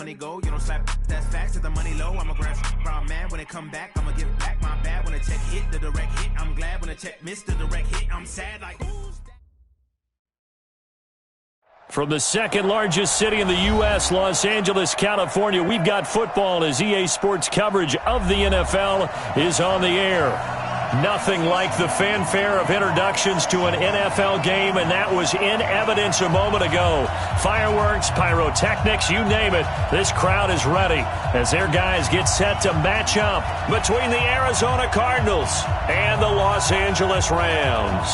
money go. You don't slap, that's facts. If the money low, I'ma grab brown man. When it come back, I'ma give back my bad. When the check hit, the direct hit. I'm glad when the check missed the direct hit. I'm sad like who's that? From the second largest city in the U.S., Los Angeles, California, we've got football as EA Sports coverage of the NFL is on the air. Nothing like the fanfare of introductions to an NFL game, and that was in evidence a moment ago. Fireworks, pyrotechnics, you name it. This crowd is ready as their guys get set to match up between the Arizona Cardinals and the Los Angeles Rams.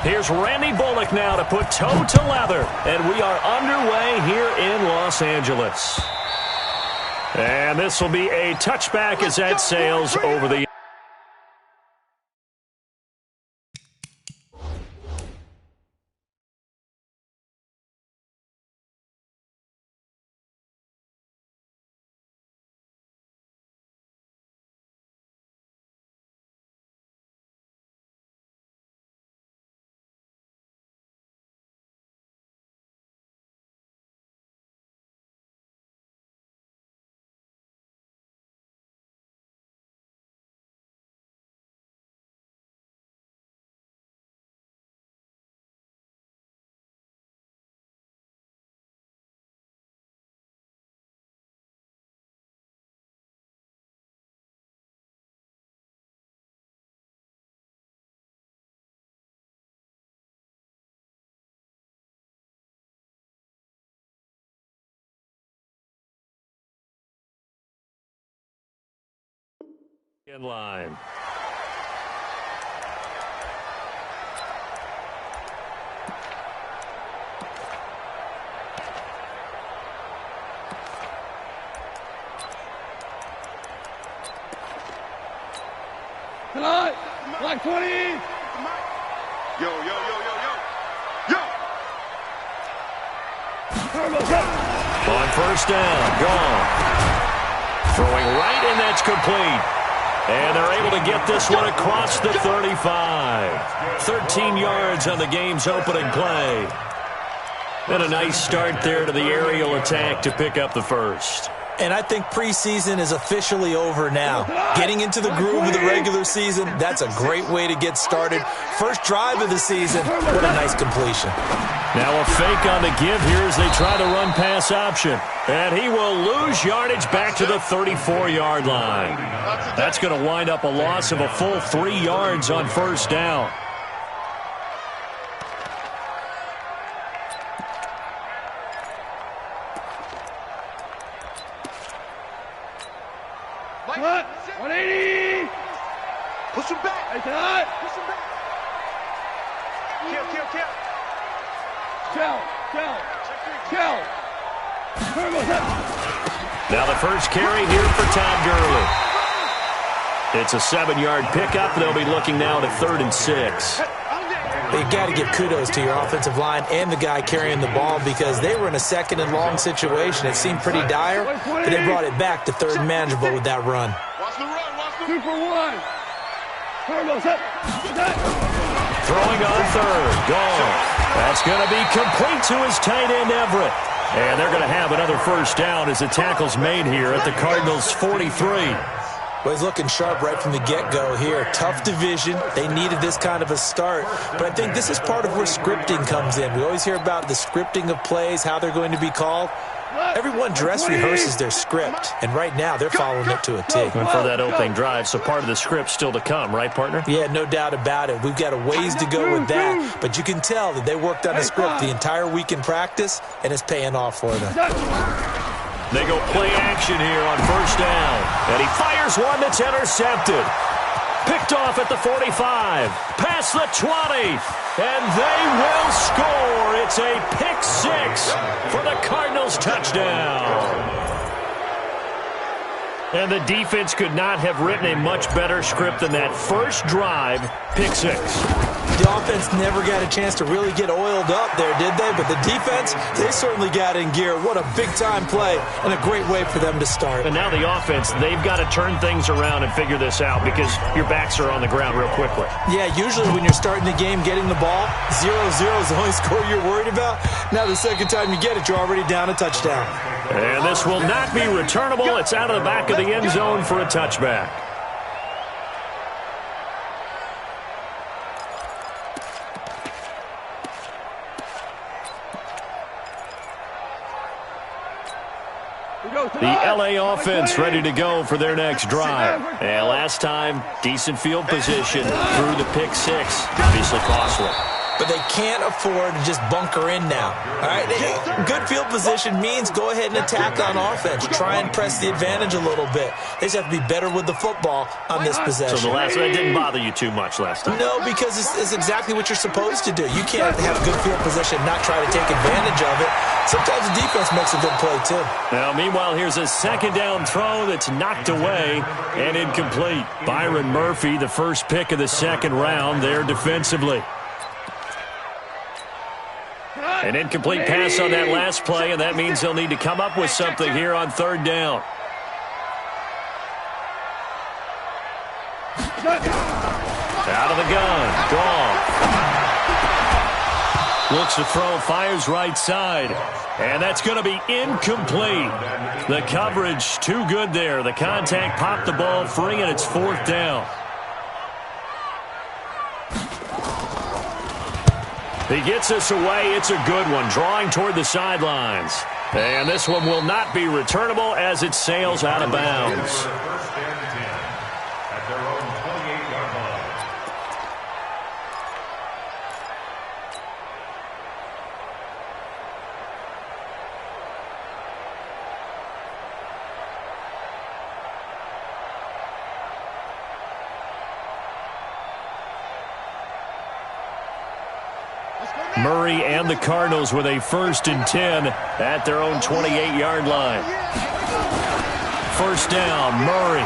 Here's Randy Bullock now to put toe to leather. And we are underway here in Los Angeles. And this will be a touchback as that sails over the... In line. Tonight, like 20. Yo. On first down, gone. Throwing right, and that's complete. And they're able to get this one across the 35. 13 yards on the game's opening play. And a nice start there to the aerial attack to pick up the first. And I think preseason is officially over now. Getting into the groove of the regular season, that's a great way to get started. First drive of the season, what a nice completion. Now a fake on the give here as they try the run-pass option. And he will lose yardage back to the 34-yard line. That's going to wind up a loss of a full 3 yards on first down. What? 180. Push him back. Hey, tonight. Push him back. Kill. Now the first carry here for Todd Gurley. It's a 7-yard pickup. They'll be looking now at a 3rd and 6. You got to give kudos to your offensive line and the guy carrying the ball because they were in a 2nd and long situation. It seemed pretty dire, but they brought it back to 3rd and manageable with that run. Watch the run. 2 for 1. Throwing on 3rd. Gone. That's going to be complete to his tight end, Everett. And they're going to have another first down as the tackle's made here at the Cardinals' 43. Well, he's looking sharp right from the get-go here. Tough division. They needed this kind of a start. But I think this is part of where scripting comes in. We always hear about the scripting of plays, how they're going to be called. Everyone dress rehearses their script, and right now they're following it to a T. And for that opening drive, so part of the script still to come, right, partner? Yeah, no doubt about it. We've got a ways to go with that, but you can tell that they worked on the script the entire week in practice, and it's paying off for them. They go play action here on first down, and he fires one that's intercepted. Picked off at the 45, past the 20, and they will score. It's a pick 6 for the Cardinals touchdown. And the defense could not have written a much better script than that first drive, pick 6. The offense never got a chance to really get oiled up there, did they? But the defense, they certainly got in gear. What a big-time play and a great way for them to start. And now the offense, they've got to turn things around and figure this out because your backs are on the ground real quickly. Yeah, usually when you're starting the game, getting the ball, 0-0 is the only score you're worried about. Now the second time you get it, you're already down a touchdown. And this will not be returnable. It's out of the back of the end zone for a touchback. The L.A. offense ready to go for their next drive. And last time, decent field position through the pick six. Obviously costly. But they can't afford to just bunker in now. All right, good field position means go ahead and attack on offense. Try and press the advantage a little bit. They just have to be better with the football on this possession. So the last one didn't bother you too much last time? No, because it's exactly what you're supposed to do. You can't have good field position and not try to take advantage of it. Sometimes the defense makes a good play, too. Now, meanwhile, here's a second down throw that's knocked away and incomplete. Byron Murphy, the first pick of the second round there defensively. An incomplete pass on that last play, and that means they'll need to come up with something here on third down. Out of the gun. Goff. Looks to throw, fires right side. And that's going to be incomplete. The coverage too good there. The contact popped the ball free, and it's fourth down. He gets us away. It's a good one. Drawing toward the sidelines. And this one will not be returnable as it sails out of bounds. Murray and the Cardinals with a 1st and 10 at their own 28-yard line. First down, Murray.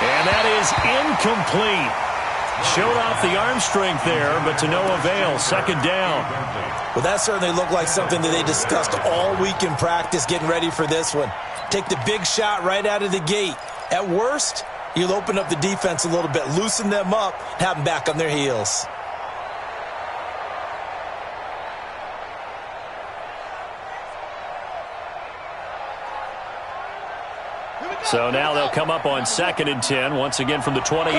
And that is incomplete. Showed off the arm strength there, but to no avail. Second down. Well, that certainly looked like something that they discussed all week in practice, getting ready for this one. Take the big shot right out of the gate. At worst, you'll open up the defense a little bit, loosen them up, have them back on their heels. So now they'll come up on 2nd and 10, once again from the 28.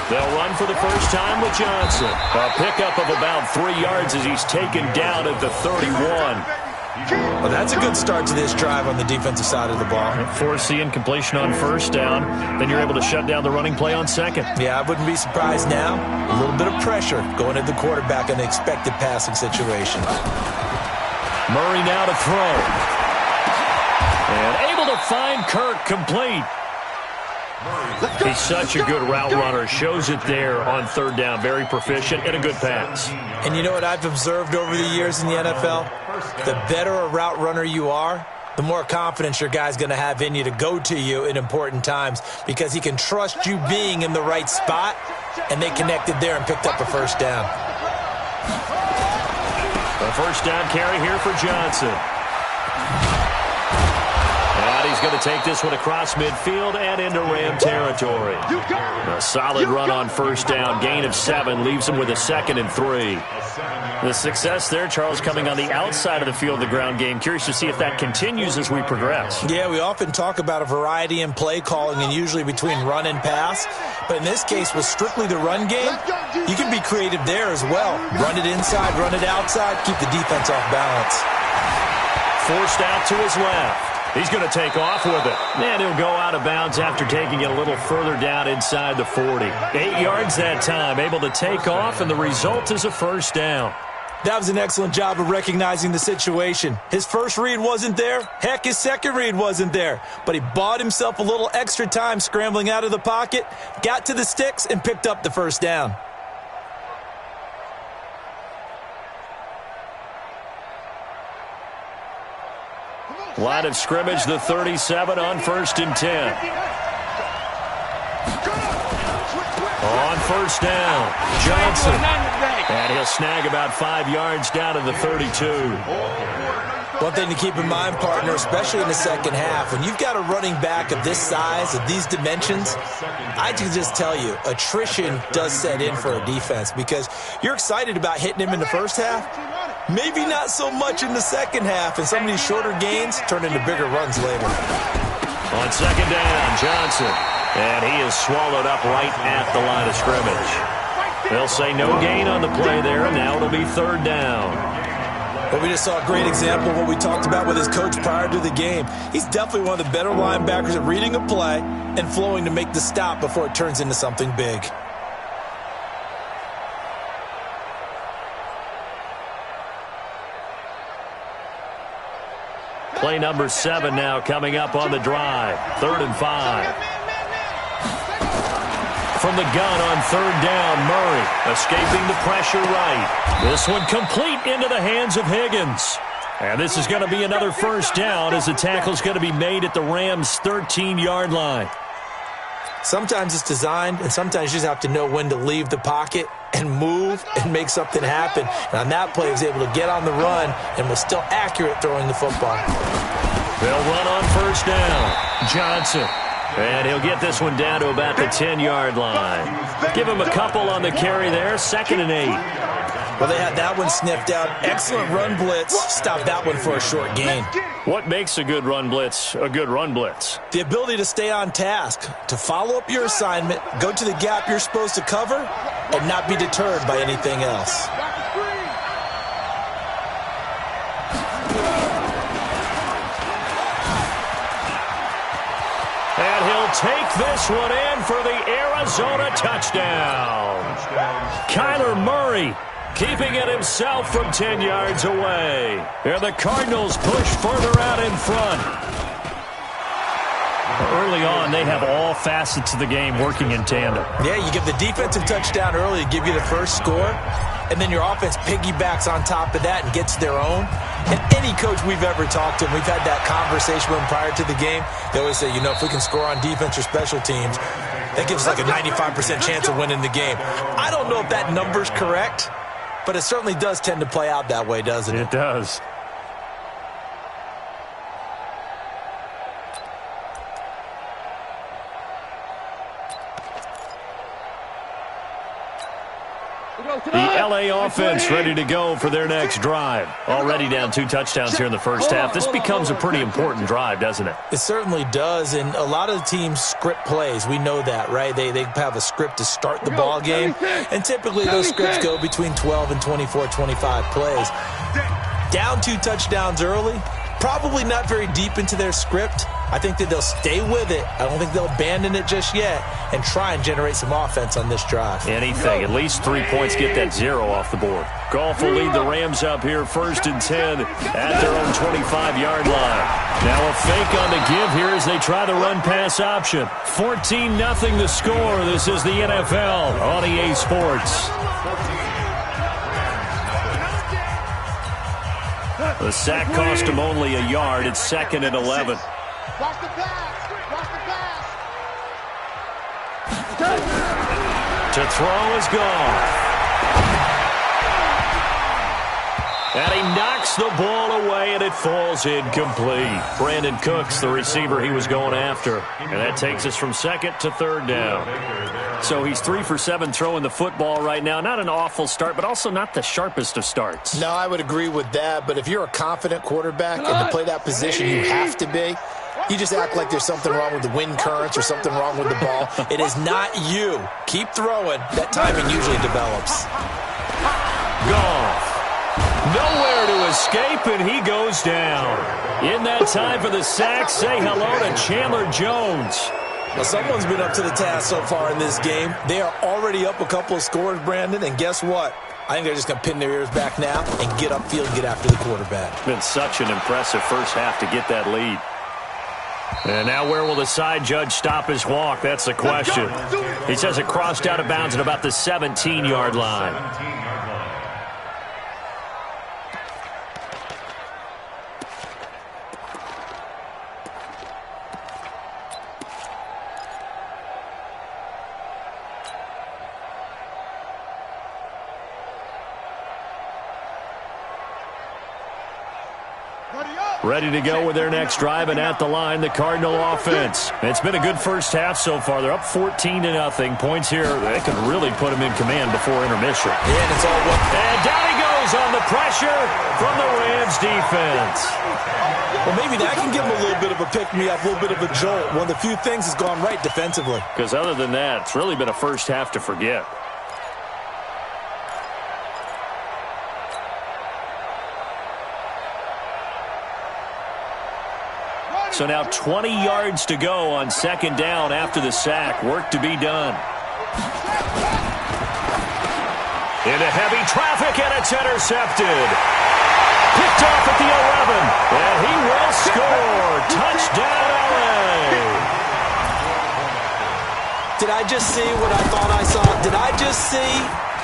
They'll run for the first time with Johnson. A pickup of about 3 yards as he's taken down at the 31. Well, that's a good start to this drive on the defensive side of the ball. Force the incompletion on first down. Then you're able to shut down the running play on second. Yeah, I wouldn't be surprised now. A little bit of pressure going at the quarterback in the expected passing situation. Murray now to throw. And able to find Kirk complete. He's such a good route runner. Shows it there on third down. Very proficient and a good pass. And you know what I've observed over the years in the NFL? The better a route runner you are, the more confidence your guy's going to have in you to go to you in important times because he can trust you being in the right spot, and they connected there and picked up a first down. A first down carry here for Johnson. And he's going to take this one across midfield and into Ram territory. A solid run on first down. Gain of 7 leaves him with a 2nd and 3. The success there, Charles, coming on the outside of the field, the ground game. Curious to see if that continues as we progress. Yeah, we often talk about a variety in play calling and usually between run and pass. But in this case, with strictly the run game, you can be creative there as well. Run it inside, run it outside, keep the defense off balance. Forced out to his left. He's going to take off with it. And he'll go out of bounds after taking it a little further down inside the 40. 8 yards that time, able to take off, and the result is a first down. That was an excellent job of recognizing the situation. His first read wasn't there. Heck, his second read wasn't there. But he bought himself a little extra time scrambling out of the pocket, got to the sticks, and picked up the first down. Line of scrimmage, the 37 on 1st and 10. On first down, Johnson. And he'll snag about 5 yards down to the 32. One thing to keep in mind, partner, especially in the second half, when you've got a running back of this size, of these dimensions, I can just tell you, attrition does set in for a defense because you're excited about hitting him in the first half, maybe not so much in the second half, and some of these shorter gains turn into bigger runs later. On second down, Johnson. And he is swallowed up right at the line of scrimmage. They'll say no gain on the play there, and now it'll be third down. Well, we just saw a great example of what we talked about with his coach prior to the game. He's definitely one of the better linebackers at reading a play and flowing to make the stop before it turns into something big. Play number 7 now coming up on the drive. 3rd and 5. From the gun on third down, Murray escaping the pressure right. This one complete into the hands of Higgins. And this is going to be another first down as the tackle's going to be made at the Rams' 13-yard line. Sometimes it's designed, and sometimes you just have to know when to leave the pocket and move and make something happen. And on that play, he was able to get on the run and was still accurate throwing the football. They'll run on first down. Johnson. And he'll get this one down to about the 10-yard line. Give him a couple on the carry there. 2nd and 8. Well, they had that one sniffed out. Excellent run blitz. Stopped that one for a short gain. What makes a good run blitz a good run blitz? The ability to stay on task, to follow up your assignment, go to the gap you're supposed to cover, and not be deterred by anything else. And he'll take this one in for the Arizona touchdown. Kyler Murray keeping it himself from 10 yards away. And the Cardinals push further out in front. Early on, they have all facets of the game working in tandem. Yeah, you give the defensive touchdown early to give you the first score, and then your offense piggybacks on top of that and gets their own. And any coach we've ever talked to, and we've had that conversation with them prior to the game, they always say, you know, if we can score on defense or special teams, that gives us like a 95% chance of winning the game. I don't know if that number's correct, but it certainly does tend to play out that way, doesn't it? It does. The LA offense ready to go for their next drive. Already down 2 touchdowns here in the first half. This becomes a pretty important drive, doesn't it? It certainly does, and a lot of the teams script plays. We know that, right? They have a script to start the ball game, and typically those scripts go between 12 and 24, 25 plays. Down 2 touchdowns early, probably not very deep into their script. I think that they'll stay with it. I don't think they'll abandon it just yet and try and generate some offense on this drive. Anything. At least 3 points, get that 0 off the board. Goff will lead the Rams up here 1st and 10 at their own 25-yard line. Now a fake on the give here as they try the run-pass option. 14-0 the score. This is the NFL on EA Sports. The sack cost him only a yard. It's 2nd and 11. Watch the pass. Watch the pass. To throw is gone. And he knocks the ball away, and it falls incomplete. Brandon Cooks, the receiver he was going after. And that takes us from 2nd to 3rd down. So he's 3 for 7 throwing the football right now. Not an awful start, but also not the sharpest of starts. No, I would agree with that. But if you're a confident quarterback and to play that position, you have to be. You just act like there's something wrong with the wind currents or something wrong with the ball. It is not you. Keep throwing. That timing usually develops. Goff. Nowhere to escape, and he goes down. In that time for the sack, say hello to Chandler Jones. Well, someone's been up to the task so far in this game. They are already up a couple of scores, Brandon, and guess what? I think they're just going to pin their ears back now and get upfield and get after the quarterback. Been such an impressive first half to get that lead. And now where will the side judge stop his walk? That's the question. He says it crossed out of bounds at about the 17-yard line. Ready to go with their next drive, and at the line, the Cardinal offense. It's been a good first half so far. They're up 14-0. Points here, they could really put them in command before intermission. Yeah, and it's all one. And down he goes on the pressure from the Rams defense. Well, maybe that can give them a little bit of a pick-me-up, a little bit of a jolt. One of the few things has gone right defensively. Because other than that, it's really been a first half to forget. So now 20 yards to go on second down after the sack. Work to be done. Into heavy traffic, and it's intercepted. Picked off at the 11, and he will score. Touchdown, LA. Did I just see what I thought I saw? Did I just see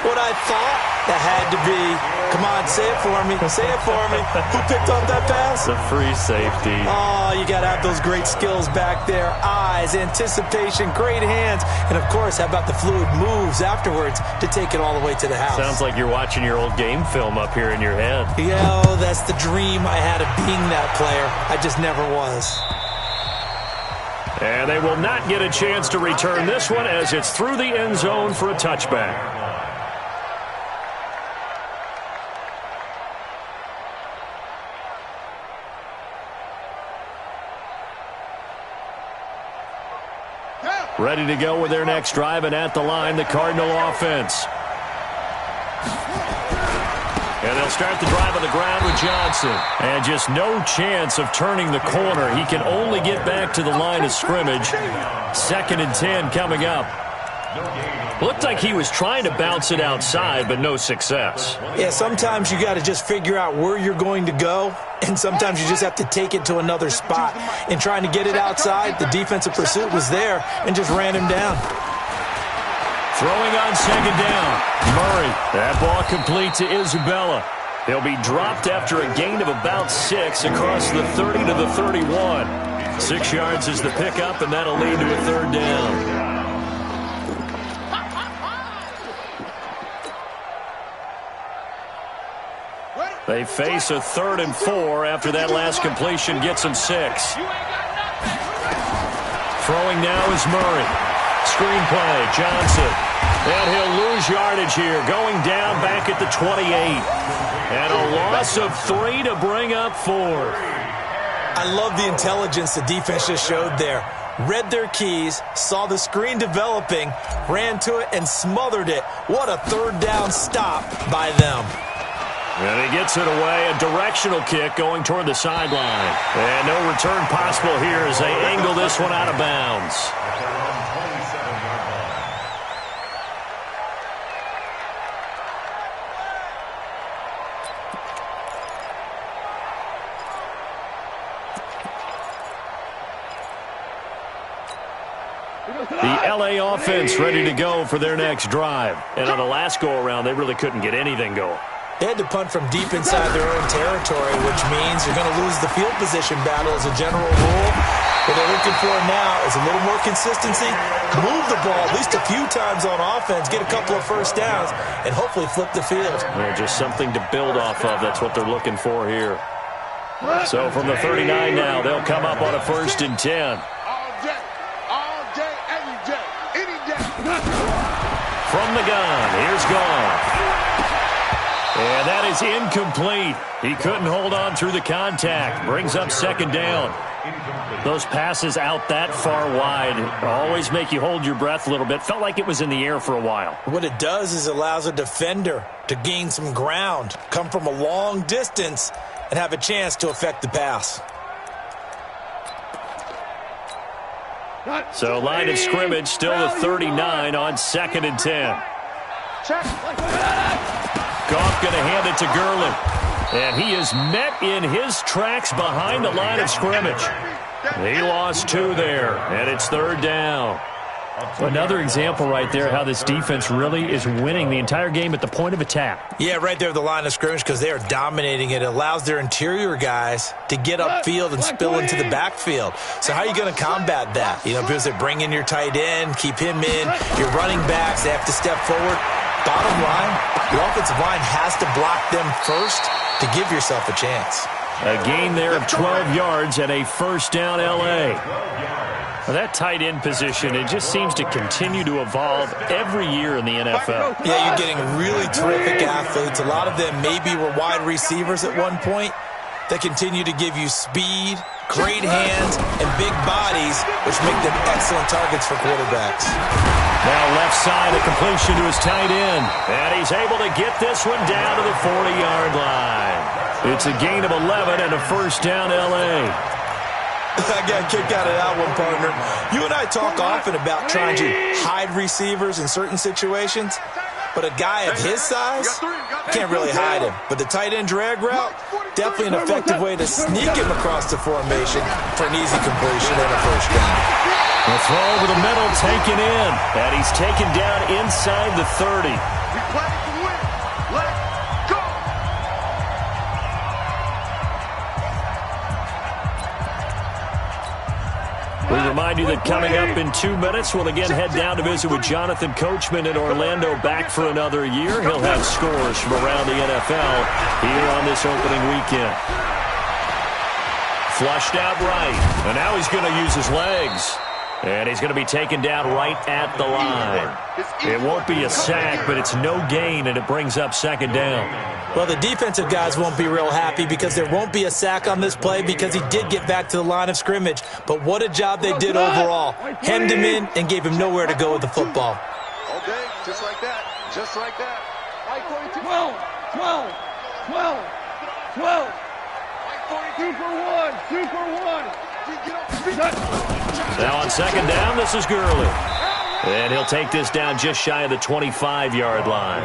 what I thought? That had to be. Come on, say it for me. Say it for me. Who picked up that pass? The free safety. Oh, you got to have those great skills back there. Eyes, anticipation, great hands. And, of course, how about the fluid moves afterwards to take it all the way to the house? Sounds like you're watching your old game film up here in your head. Yeah, oh, that's the dream I had of being that player. I just never was. And they will not get a chance to return this one as it's through the end zone for a touchback. Ready to go with their next drive, and at the line, the Cardinal offense. And they'll start the drive on the ground with Johnson. And just no chance of turning the corner. He can only get back to the line of scrimmage. 2nd and 10 coming up. Looked like he was trying to bounce it outside, but no success. Yeah, sometimes you got to just figure out where you're going to go, and sometimes you just have to take it to another spot. In trying to get it outside, the defensive pursuit was there and just ran him down. Throwing on second down. Murray. That ball complete to Isabella. He'll be dropped after a gain of about 6 across the 30 to the 31. 6 yards is the pickup, and that'll lead to a 3rd down. They face a 3rd and 4 after that last completion gets them 6. Throwing now is Murray. Screenplay, Johnson. And he'll lose yardage here, going down back at the 28. And a loss of 3 to bring up 4. I love the intelligence the defense just showed there. Read their keys, saw the screen developing, ran to it, and smothered it. What a 3rd down stop by them. And he gets it away, a directional kick going toward the sideline. And no return possible here as they angle this one out of bounds. The LA offense ready to go for their next drive. And on the last go-around, they really couldn't get anything going. They had to punt from deep inside their own territory, which means you're going to lose the field position battle as a general rule. What they're looking for now is a little more consistency, move the ball at least a few times on offense, get a couple of first downs, and hopefully flip the field. Yeah, just something to build off of. That's what they're looking for here. So from the 39 now, they'll come up on a 1st and 10. All day, any day, any day. From the gun, here's Goff. And that is incomplete. He couldn't hold on through the contact. Brings up 2nd down. Those passes out that far wide always make you hold your breath a little bit. Felt like it was in the air for a while. What it does is allows a defender to gain some ground, come from a long distance, and have a chance to affect the pass. So line of scrimmage still the 39 on 2nd and 10. Goff going to hand it to Gurley. And he is met in his tracks behind the line of scrimmage. He lost 2 there, and it's 3rd down. Another example right there how this defense really is winning the entire game at the point of attack. Yeah, right there at the line of scrimmage because they are dominating it. It allows their interior guys to get upfield and spill into the backfield. So how are you going to combat that? You know, because they bring in your tight end, keep him in. Your running backs, they have to step forward. Bottom line, the offensive line has to block them first to give yourself a chance. A gain there of 12 yards and a first down L.A. Well, that tight end position, it just seems to continue to evolve every year in the NFL. Yeah, you're getting really terrific athletes. A lot of them maybe were wide receivers at one point. They continue to give you speed, great hands, and big bodies, which make them excellent targets for quarterbacks. Now left side, a completion to his tight end. And he's able to get this one down to the 40-yard line. It's a gain of 11 and a first down L.A. I got a kick out of that one, partner. You and I talk often about trying to hide receivers in certain situations, but a guy of his size can't really hide him. But the tight end drag route, definitely an effective way to sneak him across the formation for an easy completion and a first down. The throw over the middle taken in, and he's taken down inside the 30. We remind you that coming up in 2 minutes, we'll again head down to visit with Jonathan Coachman in Orlando, back for another year. He'll have scores from around the NFL here on this opening weekend. Flushed out right, and now he's going to use his legs. And he's going to be taken down right at the line. It won't be a sack, but it's no gain, and it brings up second down. Well, the defensive guys won't be real happy because there won't be a sack on this play because he did get back to the line of scrimmage. But what a job they did overall. Hemmed him in and gave him nowhere to go with the football. Okay, just like that. Just like that. 12, 12, 12, 12. 2 for 1, 2 for 1. Now on second down, this is Gurley. And he'll take this down just shy of the 25-yard line.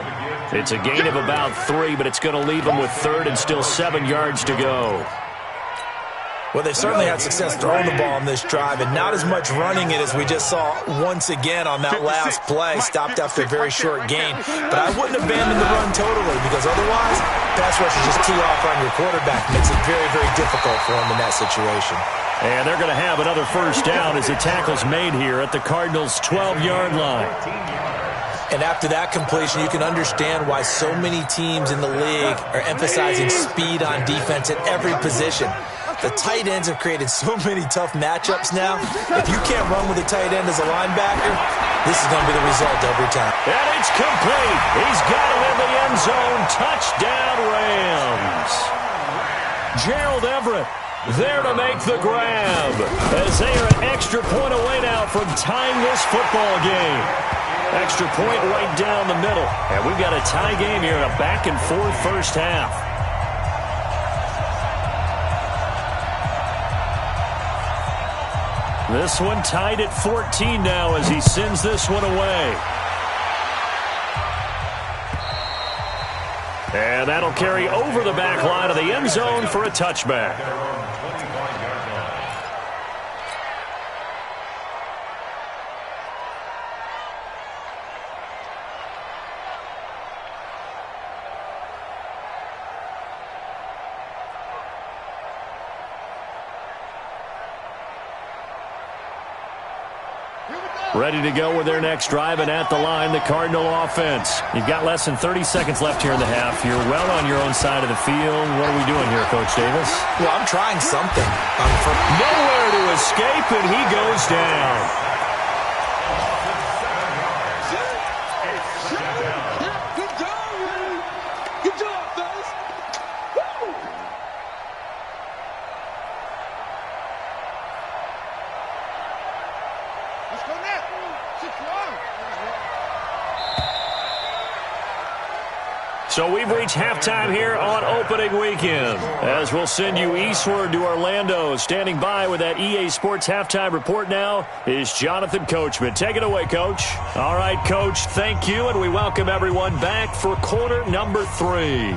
It's a gain of about 3, but it's going to leave him with third and still 7 yards to go. Well, they certainly had success throwing the ball on this drive, and not as much running it as we just saw once again on that last play, stopped after a very short gain. But I wouldn't abandon the run totally because otherwise, pass rush is just tee off on your quarterback. Makes it very, very difficult for him in that situation. And they're going to have another first down as the tackle's made here at the Cardinals' 12-yard line. And after that completion, you can understand why so many teams in the league are emphasizing speed on defense at every position. The tight ends have created so many tough matchups now. If you can't run with a tight end as a linebacker, this is going to be the result every time. And it's complete. He's got him in the end zone. Touchdown, Rams. Gerald Everett there to make the grab as they are an extra point away now from tying this football game. Extra point right down the middle. And we've got a tie game here in a back-and-forth first half. This one tied at 14 now as he sends this one away. And that'll carry over the back line of the end zone for a touchback. Ready to go with their next drive, and at the line, the Cardinal offense. You've got less than 30 seconds left here in the half. You're well on your own side of the field. What are we doing here, Coach Davis? Well, I'm trying something. Nowhere to escape, and he goes down. So we've reached halftime here on opening weekend, as we'll send you eastward to Orlando. Standing by with that EA Sports halftime report now is Jonathan Coachman. Take it away, Coach. All right, Coach, thank you, and we welcome everyone back for quarter number 3.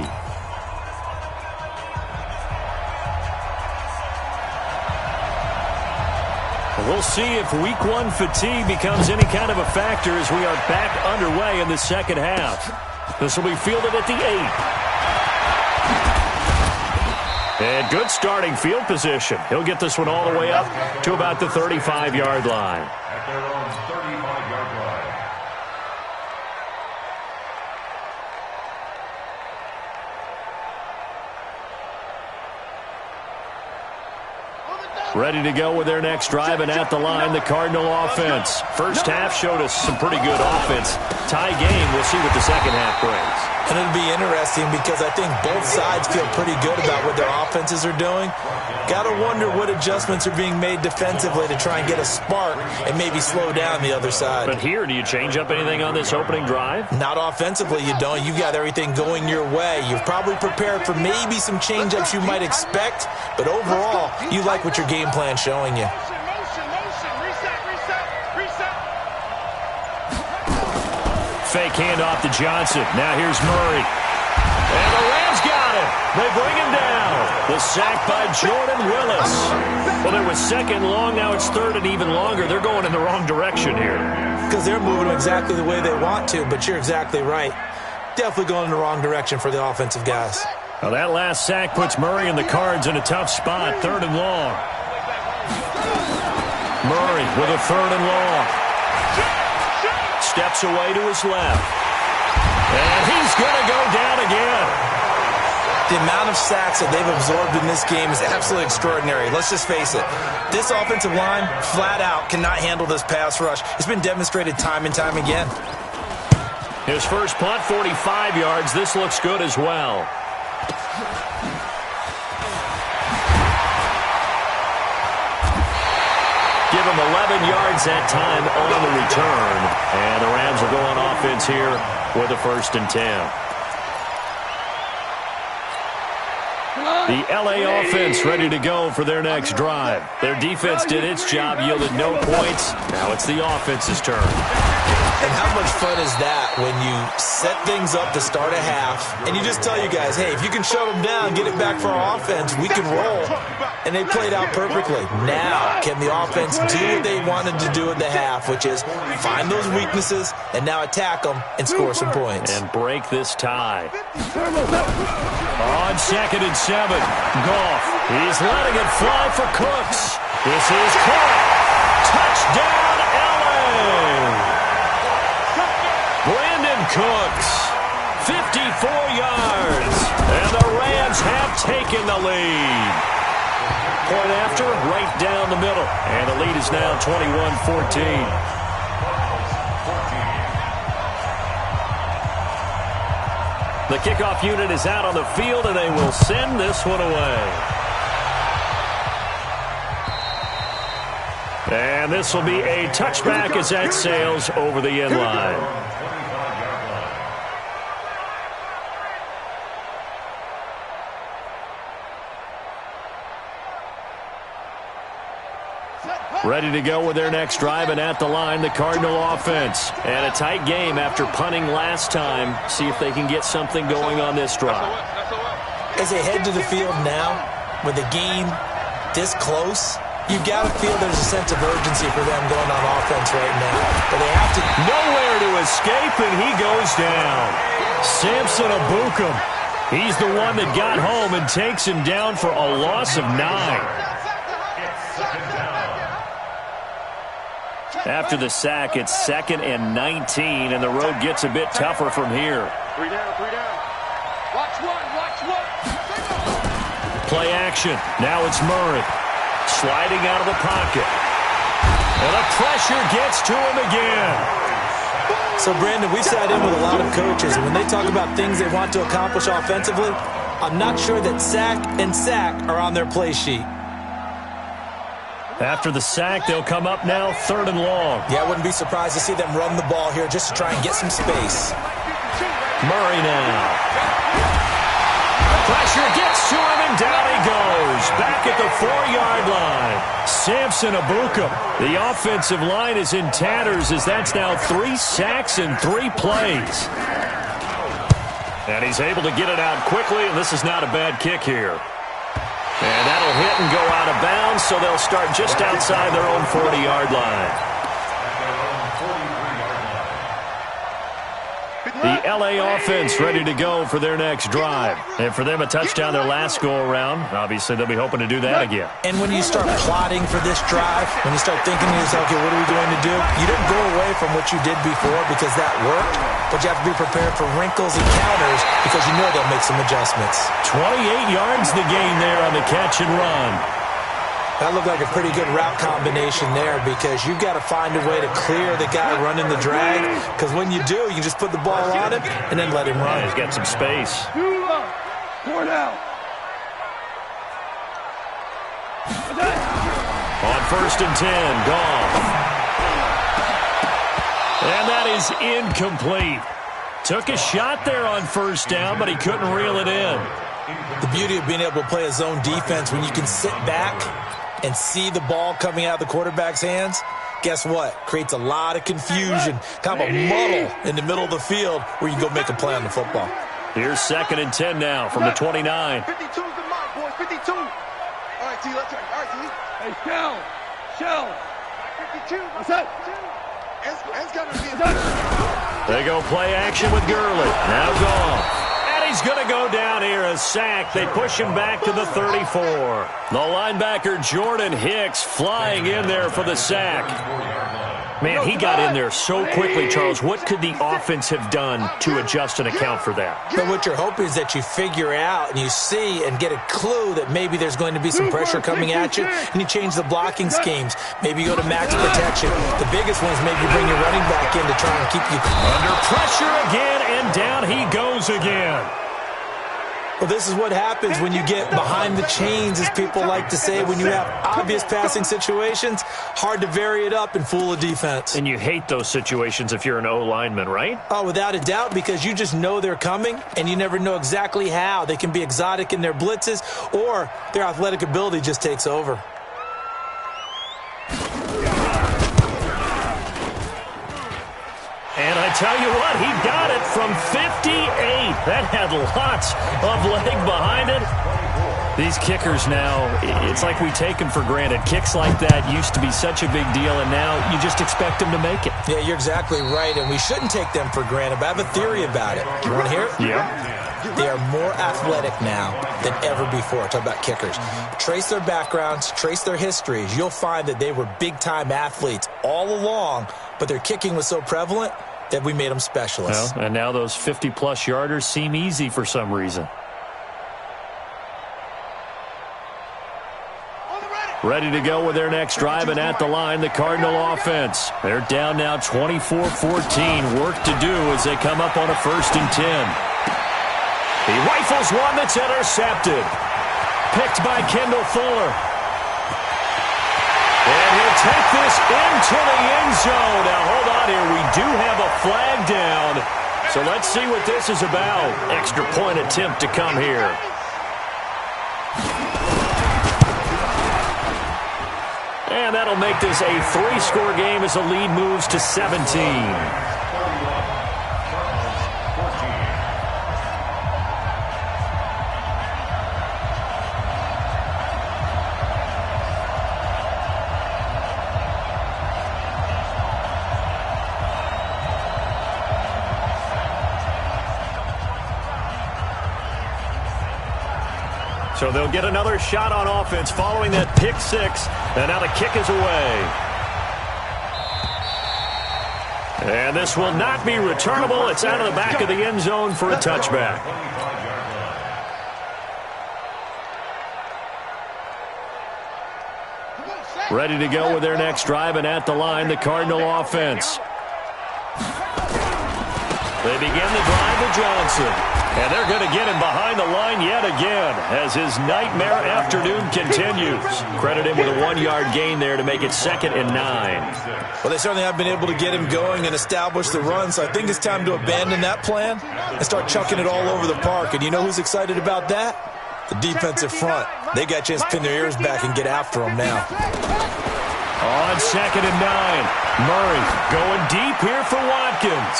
We'll see if week 1 fatigue becomes any kind of a factor as we are back underway in the second half. This will be fielded at the 8. And good starting field position. He'll get this one all the way up to about the 35-yard line. At their own 35-yard line. Ready to go with their next drive, and at the line, the Cardinal offense. First half showed us some pretty good offense. Tie game, we'll see what the second half brings. And it'll be interesting because I think both sides feel pretty good about what their offenses are doing. Got to wonder what adjustments are being made defensively to try and get a spark and maybe slow down the other side. But here, do you change up anything on this opening drive? Not offensively, you don't. You've got everything going your way. You've probably prepared for maybe some change-ups you might expect, but overall, you like what your game plan's showing you. Fake handoff to Johnson. Now here's Murray. And the Rams got him. They bring him down. The sack by Jordan Willis. Well, it was second long. Now it's third and even longer. They're going in the wrong direction here. Because they're moving them exactly the way they want to, but you're exactly right. Definitely going in the wrong direction for the offensive guys. Well, that last sack puts Murray and the Cards in a tough spot. Third and long. Murray with a third and long. Steps away to his left. And he's going to go down again. The amount of sacks that they've absorbed in this game is absolutely extraordinary. Let's just face it. This offensive line, flat out, cannot handle this pass rush. It's been demonstrated time and time again. His first punt, 45 yards. This looks good as well. Give him 11 yards that time on the return. And the Rams will go on offense here with a 1st and 10. The L.A. offense ready to go for their next drive. Their defense did its job, yielded no points. Now it's the offense's turn. And how much fun is that when you set things up to start a half and you just tell you guys, hey, if you can shut them down, get it back for our offense, we can roll. And they played out perfectly. Now, can the offense do what they wanted to do in the half, which is find those weaknesses and now attack them and score some points. And break this tie. On 2nd and 7, Goff. He's letting it fly for Cooks. This is caught. Touchdown, L.A. Brandon Cooks, 54 yards, and the Rams have taken the lead. Point after, right down the middle, and the lead is now 21-14. The kickoff unit is out on the field, and they will send this one away. And this will be a touchback as that sails over the end line. Ready to go with their next drive, and at the line, the Cardinal offense. And a tight game after punting last time. See if they can get something going on this drive. As they head to the field now, with the game this close, you've got to feel there's a sense of urgency for them going on offense right now. But they have to... Nowhere to escape, and he goes down. Samson Abukum. He's the one that got home and takes him down for a loss of 9. After the sack, it's 2nd and 19, and the road gets a bit tougher from here. 3 down, 3 down. Watch one. Play action. Now it's Murray. Sliding out of the pocket. And the pressure gets to him again. So, Brandon, we've sat in with a lot of coaches, and when they talk about things they want to accomplish offensively, I'm not sure that sack and sack are on their play sheet. After the sack, they'll come up now 3rd and long. Yeah, I wouldn't be surprised to see them run the ball here just to try and get some space. Murray now. Pressure gets to him, and down he goes. Back at the 4-yard line. Samson Abukum. The offensive line is in tatters as that's now 3 sacks in 3 plays. And he's able to get it out quickly, and this is not a bad kick here. And that'll hit and go out of bounds, so they'll start just outside their own 40-yard line. The L.A. offense ready to go for their next drive. And for them, a touchdown their last go-around. Obviously, they'll be hoping to do that again. And when you start plotting for this drive, when you start thinking to yourself, okay, what are we going to do? You don't go away from what you did before because that worked, but you have to be prepared for wrinkles and counters because you know they'll make some adjustments. 28 yards the gain there on the catch and run. That looked like a pretty good route combination there because you've got to find a way to clear the guy running the drag, because when you do, you can just put the ball on him and then let him run. Yeah, he's got some space. Four down. On 1st and 10, Goff. And that is incomplete. Took a shot there on 1st down, but he couldn't reel it in. The beauty of being able to play a zone defense when you can sit back and see the ball coming out of the quarterback's hands, guess what? Creates a lot of confusion, kind of a muddle in the middle of the field where you go make a play on the football. Here's 2nd and 10 now from the 29. 52's the mark, boys. 52. All right, T, let's try. All right, T. Hey, Shell. 52. What's that? It's got to be. They go play action with Gurley. Now Goff. And he's going to go down here, a sack. They push him back to the 34. The linebacker Jordan Hicks flying in there for the sack. Man, he got in there so quickly, Charles. What could the offense have done to adjust and account for that? But what you're hoping is that you figure out and you see and get a clue that maybe there's going to be some pressure coming at you, and you change the blocking schemes. Maybe you go to max protection. The biggest one is maybe bring your running back in to try and keep you under pressure again, and down he goes again. Well, this is what happens when you get behind the chains, as people like to say. When you have obvious passing situations, hard to vary it up and fool a defense. And you hate those situations if you're an O-lineman, right? Oh, without a doubt, because you just know they're coming, and you never know exactly how. They can be exotic in their blitzes, or their athletic ability just takes over. And I tell you what, he got it from 58. That had lots of leg behind it. These kickers now, it's like we take them for granted. Kicks like that used to be such a big deal, and now you just expect them to make it. Yeah, you're exactly right, and we shouldn't take them for granted, but I have a theory about it. You want to hear it? Yeah. They are more athletic now than ever before. Talk about kickers. Trace their backgrounds, trace their histories. You'll find that they were big-time athletes all along, but their kicking was so prevalent that we made them specialists. Well, and now those 50-plus yarders seem easy for some reason. Ready to go with their next drive, and at the line, the Cardinal offense. They're down now 24-14. Work to do as they come up on a 1st and 10. He rifles one that's intercepted. Picked by Kendall Fuller. And he'll take this into the end zone. Now, hold on here. We do have a flag down. So let's see what this is about. Extra point attempt to come here. And that'll make this a 3-score game as the lead moves to 17. So they'll get another shot on offense following that pick six. And now the kick is away. And this will not be returnable. It's out of the back of the end zone for a touchback. Ready to go with their next drive, and at the line, the Cardinal offense. They begin the drive with Johnson. And they're going to get him behind the line yet again as his nightmare afternoon continues. Credit him with a 1-yard gain there to make it 2nd and 9. Well, they certainly have been able to get him going and establish the run, so I think it's time to abandon that plan and start chucking it all over the park. And you know who's excited about that? The defensive front. They got a chance to pin their ears back and get after him now. On 2nd and 9, Murray going deep here for Watkins.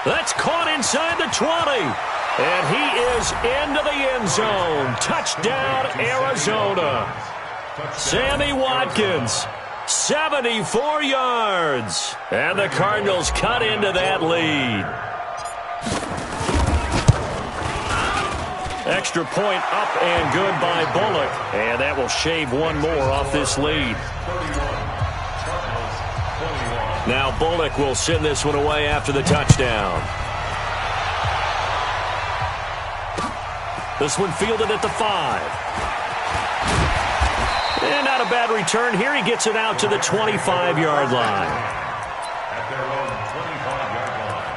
That's caught inside the 20. And he is into the end zone. Touchdown, Arizona. Sammy Watkins, 74 yards. And the Cardinals cut into that lead. Extra point up and good by Bullock. And that will shave one more off this lead. Now Bullock will send this one away after the touchdown. This one fielded at the 5. And not a bad return here. He gets it out to the 25-yard line. At their own 25-yard line.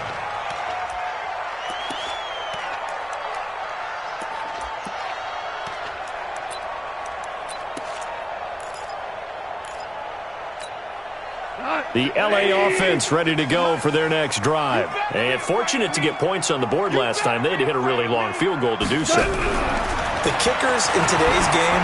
The LA offense ready to go for their next drive. And fortunate to get points on the board last time. They had to hit a really long field goal to do so. The kickers in today's game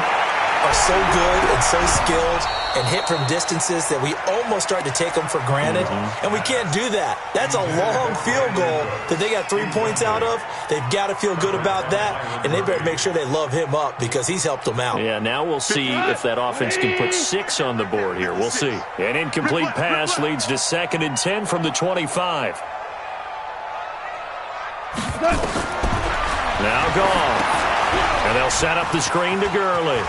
are so good and so skilled and hit from distances that we almost start to take them for granted. And we can't do that. That's a long field goal that they got 3 points out of. They've got to feel good about that, and they better make sure they love him up because he's helped them out. Yeah, now we'll see if that offense can put 6 on the board here. We'll see. An incomplete pass leads to 2nd and 10 from the 25. Now gone. And they'll set up the screen to Gurley.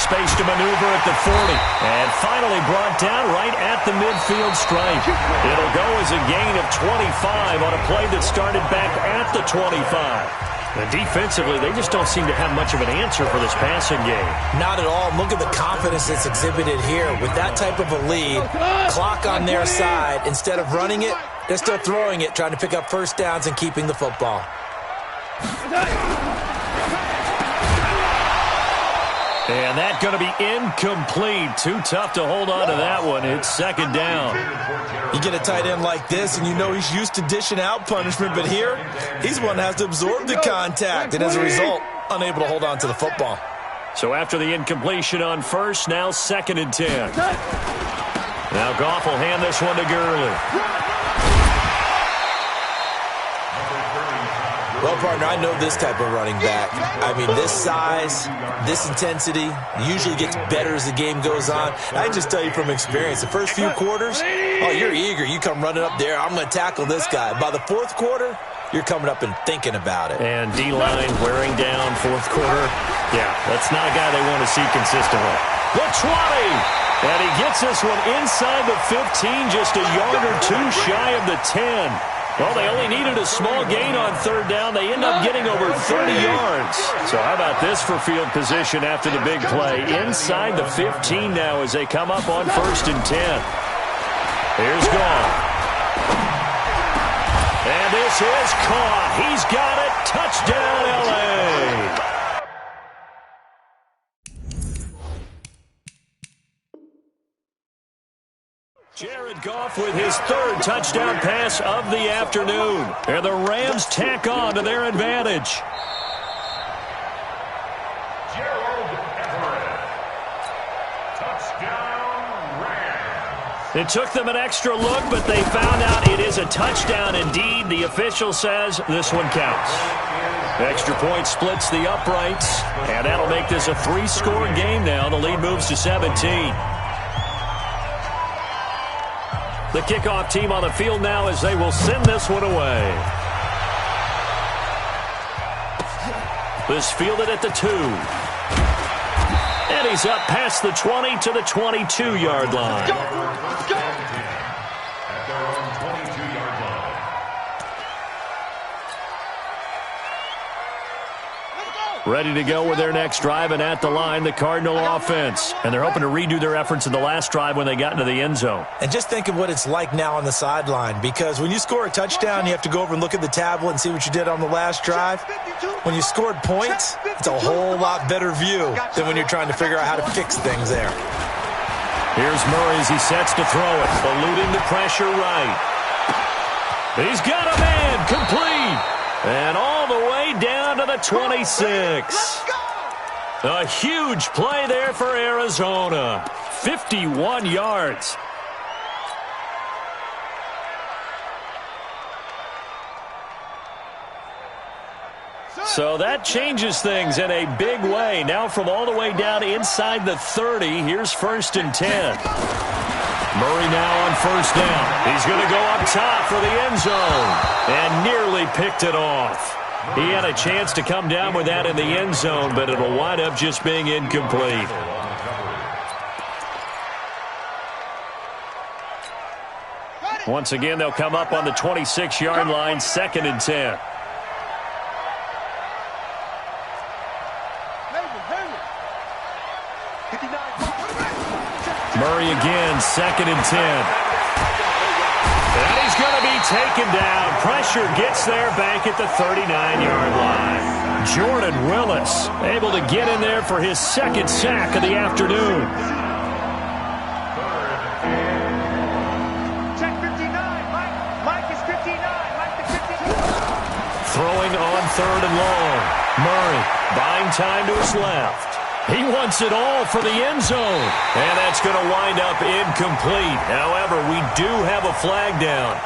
Space to maneuver at the 40. And finally brought down right at the midfield stripe. It'll go as a gain of 25 on a play that started back at the 25. And defensively, they just don't seem to have much of an answer for this passing game. Not at all. Look at the confidence that's exhibited here. With that type of a lead, clock on their side, instead of running it, they're still throwing it, trying to pick up first downs and keeping the football. And that's going to be incomplete. Too tough to hold on to that one. It's 2nd down. You get a tight end like this, and you know he's used to dishing out punishment, but here, he's one that has to absorb the contact, and as a result, unable to hold on to the football. So after the incompletion on first, now 2nd and 10. Now Goff will hand this one to Gurley. Well, partner, I know this type of running back. I mean, this size, this intensity usually gets better as the game goes on. I can just tell you from experience, the first few quarters, oh, you're eager. You come running up there, I'm going to tackle this guy. By the 4th quarter, you're coming up and thinking about it. And D-line wearing down 4th quarter. Yeah, that's not a guy they want to see consistently. The 20! And he gets this one inside the 15, just a yard or two shy of the 10. Well, they only needed a small gain on 3rd down. They end up getting over 30 yards. So how about this for field position after the big play? Inside the 15 now as they come up on 1st and 10. Here's Goff. And this is caught. He's got it. Touchdown, L.A. Jared Goff with his 3rd touchdown pass of the afternoon. And the Rams tack on to their advantage. Gerald Everett. Touchdown, Rams. It took them an extra look, but they found out it is a touchdown indeed. The official says this one counts. Extra point splits the uprights, and that'll make this a 3-score game now. The lead moves to 17. The kickoff team on the field now as they will send this one away. This fielded at the 2. And he's up past the 20 to the 22-yard line. At their own 22-yard line. Ready to go with their next drive, and at the line, the Cardinal offense. And they're hoping to redo their efforts in the last drive when they got into the end zone. And just think of what it's like now on the sideline, because when you score a touchdown, you have to go over and look at the tablet and see what you did on the last drive. When you scored points, it's a whole lot better view than when you're trying to figure out how to fix things there. Here's Murray as he sets to throw it, eluding the pressure right. He's got a man, complete. And all the way down to the 26. A huge play there for Arizona. 51 yards. So that changes things in a big way. Now from all the way down inside the 30, here's 1st and 10. Murray now on 1st down. He's going to go up top for the end zone. And nearly picked it off. He had a chance to come down with that in the end zone, but it'll wind up just being incomplete. Once again, they'll come up on the 26-yard line, 2nd and 10. Murray again, 2nd and 10. And he's going to be taken down. Pressure gets there back at the 39-yard line. Jordan Willis able to get in there for his 2nd sack of the afternoon. Check 59. Mike is 59. Mike is 59. Throwing on 3rd and long. Murray buying time to his left. He wants it all for the end zone. And that's going to wind up incomplete. However, we do have a flag down.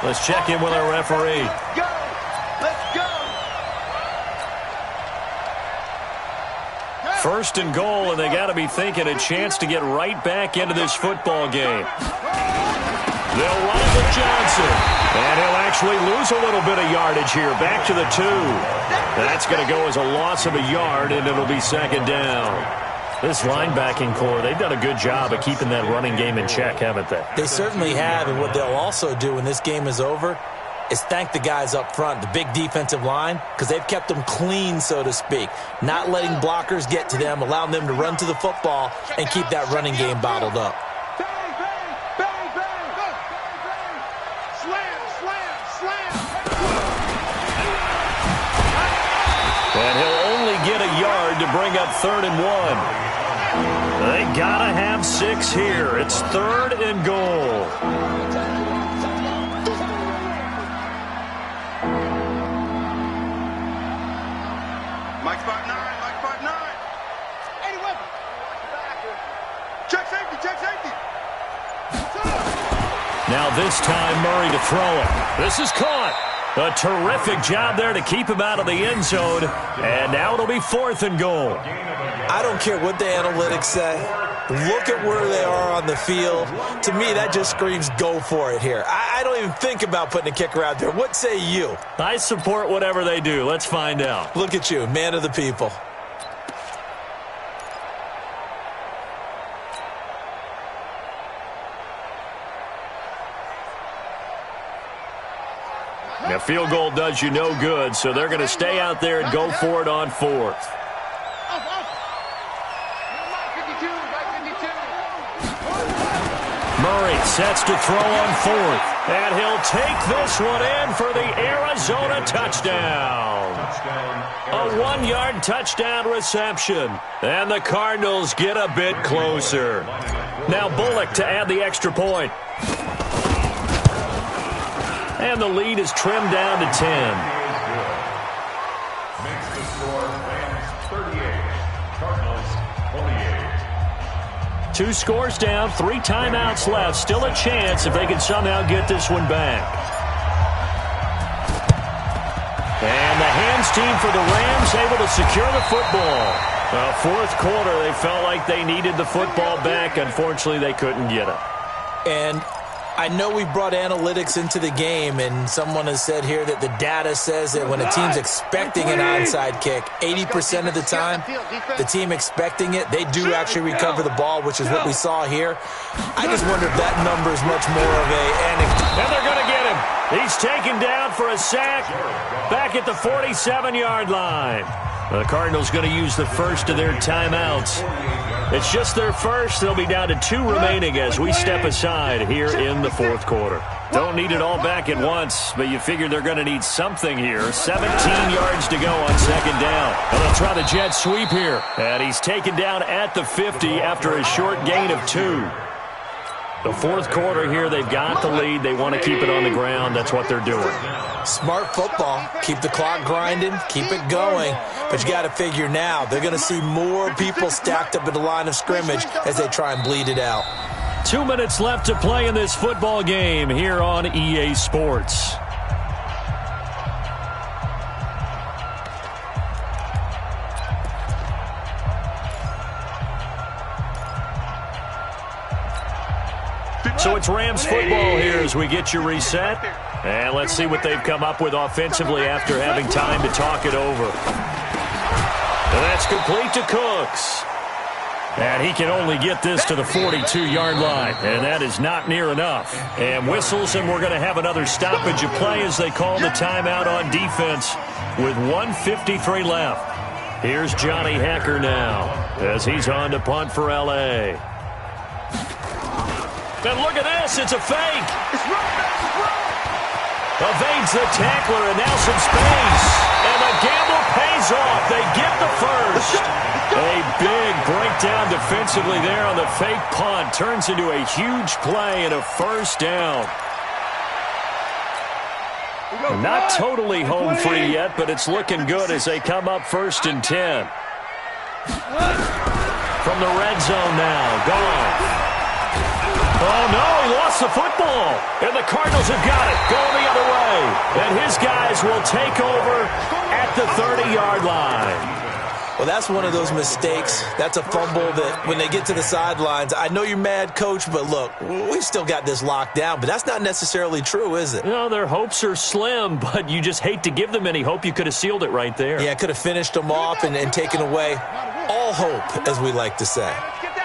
Let's check in with our referee. Go! Let's go! 1st and goal, and they got to be thinking a chance to get right back into this football game. They'll run it with Johnson. And he'll actually lose a little bit of yardage here. Back to the 2. That's going to go as a loss of a yard, and it'll be 2nd down. This linebacking core, they've done a good job of keeping that running game in check, haven't they? They certainly have, and what they'll also do when this game is over is thank the guys up front, the big defensive line, because they've kept them clean, so to speak. Not letting blockers get to them, allowing them to run to the football and keep that running game bottled up. And he'll only get a yard to bring up 3rd and 1. They gotta have 6 here. It's 3rd and goal. Mike spot 9. Mike spot 9. 81. Check safety. Check safety. Now this time Murray to throw it. This is caught. A terrific job there to keep him out of the end zone. And now it'll be 4th and goal. I don't care what the analytics say. Look at where they are on the field. To me, that just screams go for it here. I don't even think about putting a kicker out there. What say you? I support whatever they do. Let's find out. Look at you, man of the people. A field goal does you no good, so they're going to stay out there and go for it on 4th. Murray sets to throw on 4th, and he'll take this one in for the Arizona touchdown. A 1-yard touchdown reception, and the Cardinals get a bit closer. Now Bullock to add the extra point. And the lead is trimmed down to 10. Makes the score Rams 38, Cardinals 28. 2 scores down, 3 timeouts left. Still a chance if they can somehow get this one back. And the hands team for the Rams able to secure the football. 4th quarter, they felt like they needed the football back. Unfortunately, they couldn't get it. And I know we brought analytics into the game, and someone has said here that the data says that when a team's expecting an onside kick, 80% of the time, the team expecting it, they do actually recover the ball, which is what we saw here. I just wonder if that number is much more of And they're going to get him. He's taken down for a sack back at the 47-yard line. The Cardinals going to use the first of their timeouts. It's just their first. They'll be down to 2 remaining as we step aside here in the 4th quarter. Don't need it all back at once, but you figure they're going to need something here. 17 yards to go on 2nd down. And they'll try the jet sweep here. And he's taken down at the 50 after a short gain of 2. The 4th quarter here, they've got the lead. They want to keep it on the ground. That's what they're doing. Smart football. Keep the clock grinding. Keep it going. But you got to figure now, they're going to see more people stacked up at the line of scrimmage as they try and bleed it out. 2 minutes left to play in this football game here on EA Sports. So it's Rams football here as we get you reset. And let's see what they've come up with offensively after having time to talk it over. And that's complete to Cooks. And he can only get this to the 42-yard line. And that is not near enough. And whistles, and we're going to have another stoppage of play as they call the timeout on defense with 1:53 left. Here's Johnny Hecker now as he's on to punt for L.A. And look at this. It's a fake. It's wrong, man. It's wrong. Evades the tackler and now some space. And the gamble pays off. They get the first. A big breakdown defensively there on the fake punt. Turns into a huge play and a first down. Not totally home free yet, but it's looking good as they come up 1st and 10. From the red zone now. Gone. Oh, no, he lost the football. And the Cardinals have got it, going the other way. And his guys will take over at the 30-yard line. Well, that's one of those mistakes. That's a fumble that when they get to the sidelines, I know you're mad, Coach, but look, we've still got this locked down. But that's not necessarily true, is it? No, their hopes are slim, but you just hate to give them any hope. You could have sealed it right there. Yeah, could have finished them off and taken away all hope, as we like to say.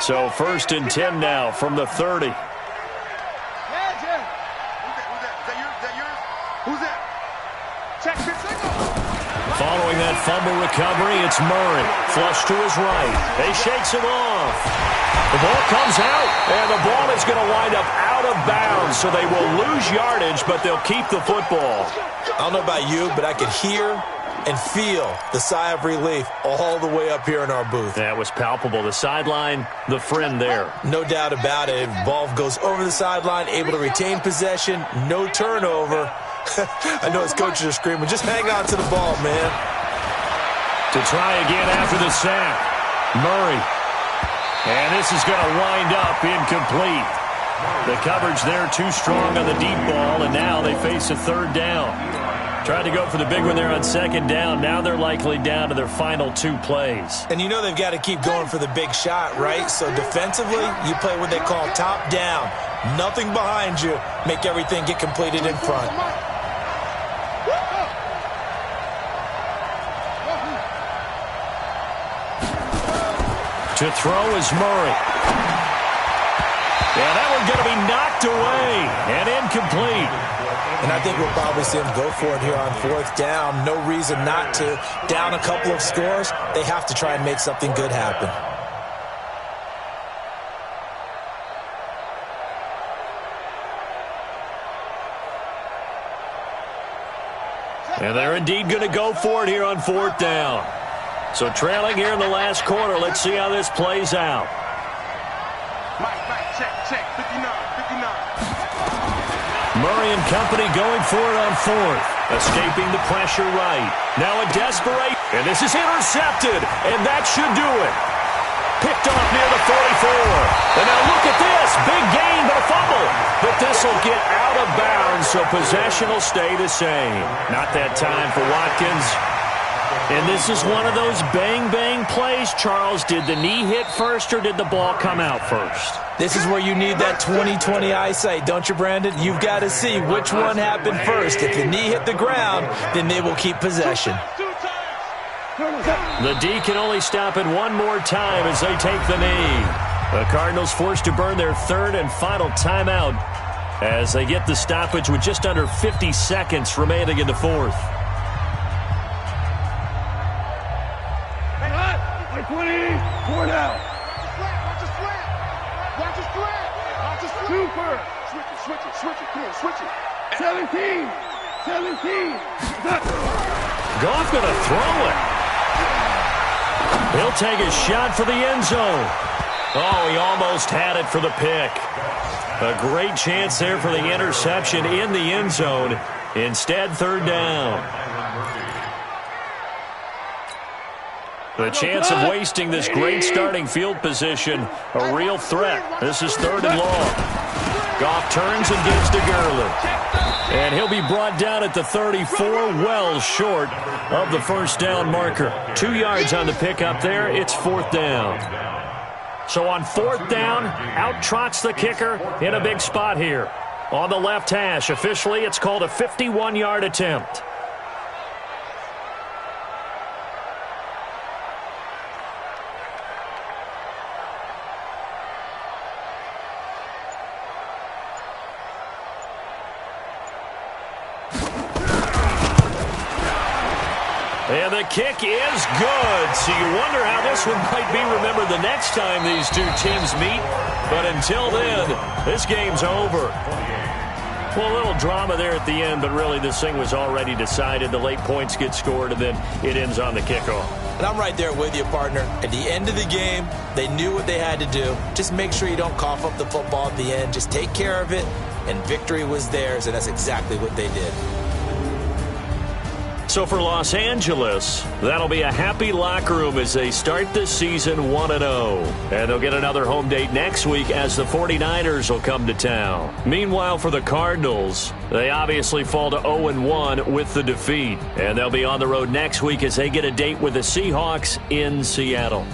So 1st and 10 now from the 30. Following that fumble recovery, it's Murray. Flush to his right. They shakes him off. The ball comes out, and the ball is going to wind up out of bounds, so they will lose yardage, but they'll keep the football. I don't know about you, but I could hear and feel the sigh of relief all the way up here in our booth. That was palpable. The sideline, the friend there. No doubt about it. Ball goes over the sideline, able to retain possession, no turnover. I know his coaches are screaming, just hang on to the ball, man. To try again after the sack. Murray. And this is going to wind up incomplete. The coverage there too strong on the deep ball, and now they face a 3rd down. Tried to go for the big one there on 2nd down. Now they're likely down to their final 2 plays. And you know they've got to keep going for the big shot, right? So defensively, you play what they call top down. Nothing behind you. Make everything get completed in front. To throw is Murray. Yeah, that one's going to be knocked away and incomplete. And I think we'll probably see him go for it here on 4th down. No reason not to. Down a couple of scores, they have to try and make something good happen. And they're indeed going to go for it here on 4th down. So trailing here in the last quarter. Let's see how this plays out. Mike, check, 59. Murray and company going for it on 4th. Escaping the pressure right. Now a desperate. And this is intercepted. And that should do it. Picked off near the 44. And now look at this. Big gain, but a fumble. But this will get out of bounds, so possession will stay the same. Not that time for Watkins. And this is one of those bang-bang plays, Charles. Did the knee hit first or did the ball come out first? This is where you need that 20/20 eyesight, don't you, Brandon? You've got to see which one happened first. If the knee hit the ground, then they will keep possession. The D can only stop it one more time as they take the knee. The Cardinals forced to burn their 3rd and final timeout as they get the stoppage with just under 50 seconds remaining in the 4th. 20, 4 down. Watch the slant. Super. Switch it, come on, switch it. 17. Goff going to throw it. He'll take a shot for the end zone. Oh, he almost had it for the pick. A great chance there for the interception in the end zone. Instead, 3rd down. The chance of wasting this great starting field position, a real threat. This is 3rd and long. Goff turns and gives to Gurley. And he'll be brought down at the 34, well short of the 1st down marker. 2 yards on the pickup there. It's 4th down. So on 4th down, out trots the kicker in a big spot here. On the left hash, officially it's called a 51-yard attempt. And the kick is good. So you wonder how this one might be remembered the next time these two teams meet. But until then, this game's over. Well, a little drama there at the end, but really this thing was already decided. The late points get scored, and then it ends on the kickoff. And I'm right there with you, partner. At the end of the game, they knew what they had to do. Just make sure you don't cough up the football at the end. Just take care of it, and victory was theirs, and that's exactly what they did. So for Los Angeles, that'll be a happy locker room as they start the season 1-0. And they'll get another home date next week as the 49ers will come to town. Meanwhile, for the Cardinals, they obviously fall to 0-1 with the defeat. And they'll be on the road next week as they get a date with the Seahawks in Seattle.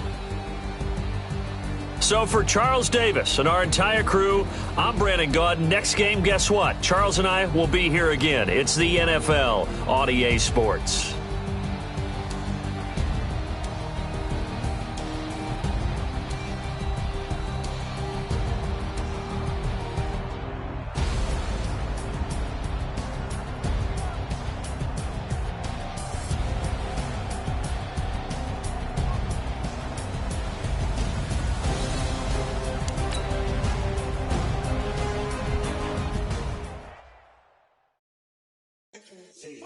So for Charles Davis and our entire crew, I'm Brandon Gaudin. Next game, guess what? Charles and I will be here again. It's the NFL on EA Sports. See.